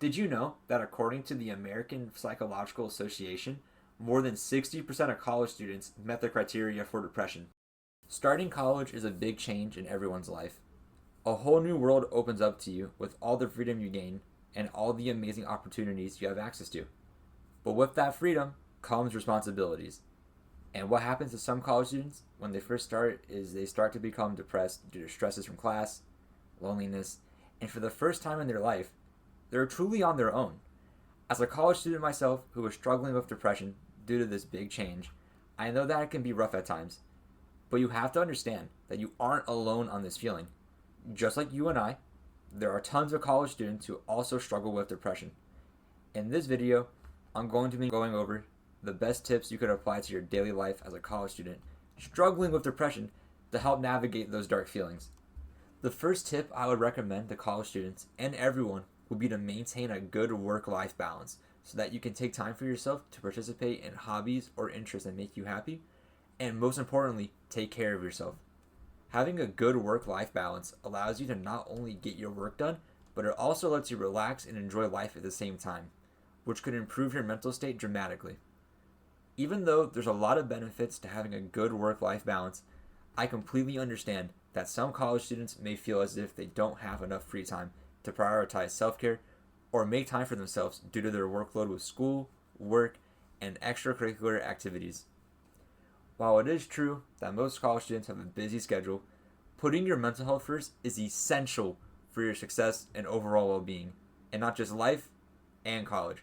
Did you know that according to the American Psychological Association, more than 60% of college students met the criteria for depression? Starting college is a big change in everyone's life. A whole new world opens up to you with all the freedom you gain and all the amazing opportunities you have access to. But with that freedom comes responsibilities. And what happens to some college students when they first start is they start to become depressed due to stresses from class, loneliness, and for the first time in their life, they're truly on their own. As a college student myself who was struggling with depression due to this big change, I know that it can be rough at times. But you have to understand that you aren't alone on this feeling. Just like you and I, there are tons of college students who also struggle with depression. In this video, I'm going to be going over the best tips you could apply to your daily life as a college student struggling with depression to help navigate those dark feelings. The first tip I would recommend to college students and everyone would be to maintain a good work-life balance so that you can take time for yourself to participate in hobbies or interests that make you happy, and most importantly, take care of yourself. Having a good work-life balance allows you to not only get your work done, but it also lets you relax and enjoy life at the same time, which could improve your mental state dramatically. Even though there's a lot of benefits to having a good work-life balance, I completely understand that some college students may feel as if they don't have enough free time to prioritize self-care or make time for themselves due to their workload with school, work, and extracurricular activities. While it is true that most college students have a busy schedule, putting your mental health first is essential for your success and overall well-being, and not just life and college.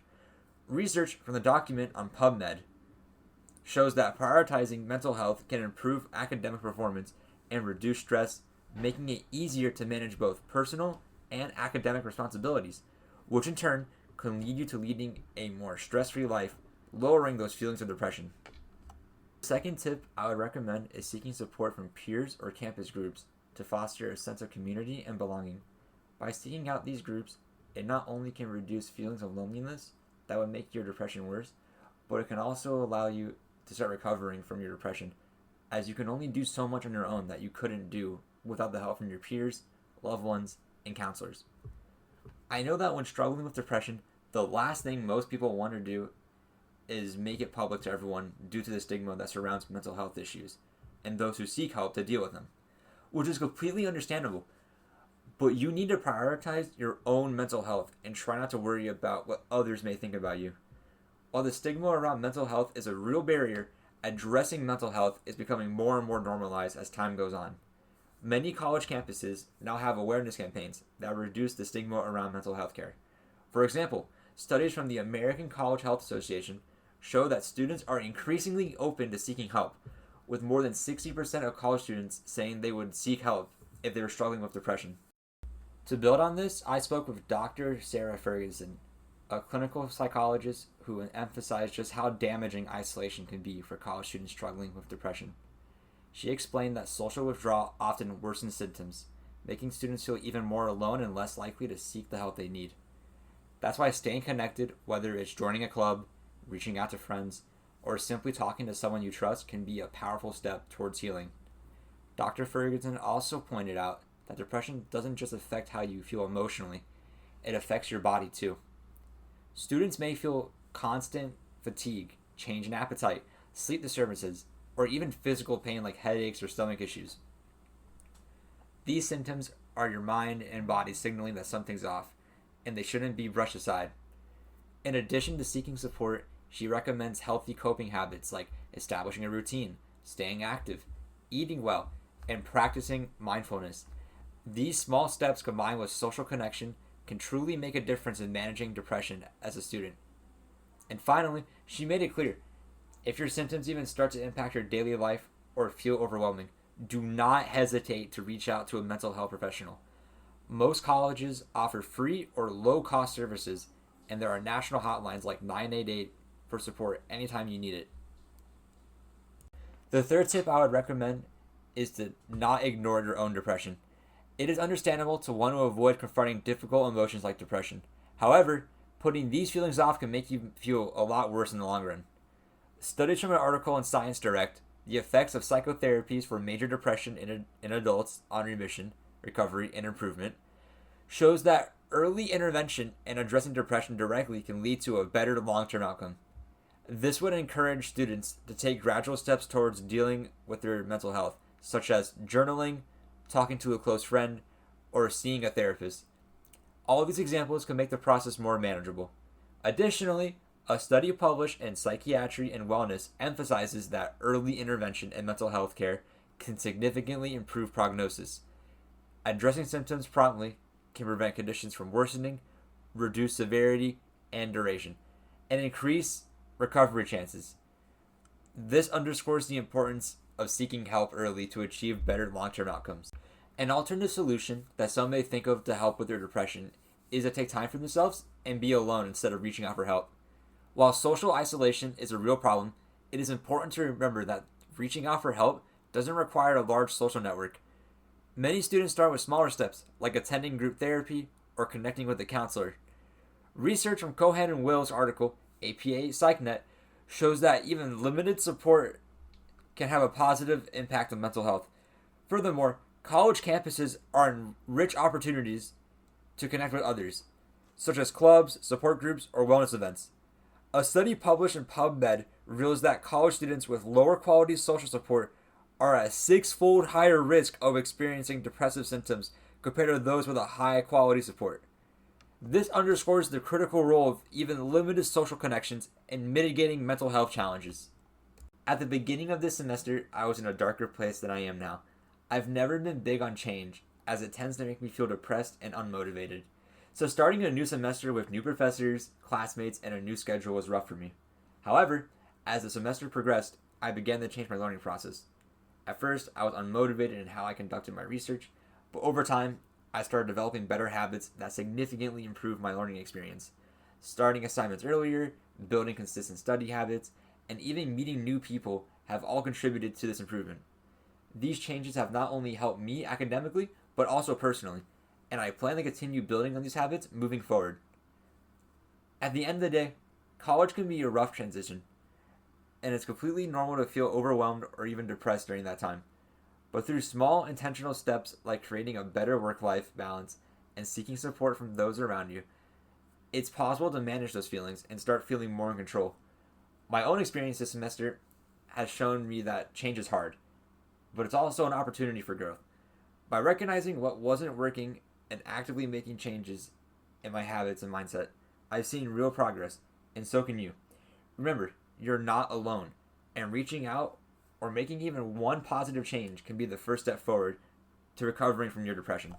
Research from the document on PubMed shows that prioritizing mental health can improve academic performance and reduce stress, making it easier to manage both personal and academic responsibilities, which in turn can lead you to leading a more stress-free life, lowering those feelings of depression. The second tip I would recommend is seeking support from peers or campus groups to foster a sense of community and belonging. By seeking out these groups, it not only can reduce feelings of loneliness that would make your depression worse, but it can also allow you to start recovering from your depression, as you can only do so much on your own that you couldn't do without the help from your peers, loved ones, and counselors. I know that when struggling with depression, the last thing most people want to do is make it public to everyone due to the stigma that surrounds mental health issues and those who seek help to deal with them, which is completely understandable. But you need to prioritize your own mental health and try not to worry about what others may think about you. While the stigma around mental health is a real barrier, addressing mental health is becoming more and more normalized as time goes on. Many college campuses now have awareness campaigns that reduce the stigma around mental health care. For example, studies from the American College Health Association show that students are increasingly open to seeking help, with more than 60% of college students saying they would seek help if they were struggling with depression. To build on this, I spoke with Dr. Sarah Ferguson, a clinical psychologist who emphasized just how damaging isolation can be for college students struggling with depression. She explained that social withdrawal often worsens symptoms, making students feel even more alone and less likely to seek the help they need. That's why staying connected, whether it's joining a club, reaching out to friends, or simply talking to someone you trust, can be a powerful step towards healing. Dr. Ferguson also pointed out that depression doesn't just affect how you feel emotionally, it affects your body too. Students may feel constant fatigue, change in appetite, sleep disturbances, or even physical pain like headaches or stomach issues. These symptoms are your mind and body signaling that something's off, and they shouldn't be brushed aside. In addition to seeking support, she recommends healthy coping habits like establishing a routine, staying active, eating well, and practicing mindfulness. These small steps combined with social connection can truly make a difference in managing depression as a student. And finally, she made it clear, if your symptoms even start to impact your daily life or feel overwhelming, do not hesitate to reach out to a mental health professional. Most colleges offer free or low-cost services, and there are national hotlines like 988 for support anytime you need it. The third tip I would recommend is to not ignore your own depression. It is understandable to want to avoid confronting difficult emotions like depression. However, putting these feelings off can make you feel a lot worse in the long run. Studies from an article in Science Direct, The Effects of Psychotherapies for Major Depression in Adults on Remission, Recovery, and Improvement, shows that Early intervention and addressing depression directly can lead to a better long-term outcome. This would encourage students to take gradual steps towards dealing with their mental health, such as journaling, talking to a close friend, or seeing a therapist. All of these examples can make the process more manageable. Additionally, a study published in Psychiatry and Wellness emphasizes that early intervention in mental health care can significantly improve prognosis. Addressing symptoms promptly can prevent conditions from worsening, reduce severity and duration, and increase recovery chances. This underscores the importance of seeking help early to achieve better long-term outcomes. An alternative solution that some may think of to help with their depression is to take time for themselves and be alone instead of reaching out for help. While social isolation is a real problem, it is important to remember that reaching out for help doesn't require a large social network. Many students start with smaller steps, like attending group therapy or connecting with a counselor. Research from Cohen and Will's article, APA PsycNet, shows that even limited support can have a positive impact on mental health. Furthermore, college campuses are rich opportunities to connect with others, such as clubs, support groups, or wellness events. A study published in PubMed reveals that college students with lower quality social support are at a six-fold higher risk of experiencing depressive symptoms compared to those with a high quality support. This underscores the critical role of even limited social connections in mitigating mental health challenges. At the beginning of this semester, I was in a darker place than I am now. I've never been big on change, as it tends to make me feel depressed and unmotivated. So starting a new semester with new professors, classmates, and a new schedule was rough for me. However, as the semester progressed, I began to change my learning process. At first, I was unmotivated in how I conducted my research, but over time, I started developing better habits that significantly improved my learning experience. Starting assignments earlier, building consistent study habits, and even meeting new people have all contributed to this improvement. These changes have not only helped me academically, but also personally, and I plan to continue building on these habits moving forward. At the end of the day, college can be a rough transition, and it's completely normal to feel overwhelmed or even depressed during that time. But through small intentional steps like creating a better work-life balance and seeking support from those around you, it's possible to manage those feelings and start feeling more in control. My own experience this semester has shown me that change is hard, but it's also an opportunity for growth. By recognizing what wasn't working and actively making changes in my habits and mindset, I've seen real progress, and so can you. Remember, you're not alone, and reaching out or making even one positive change can be the first step forward to recovering from your depression.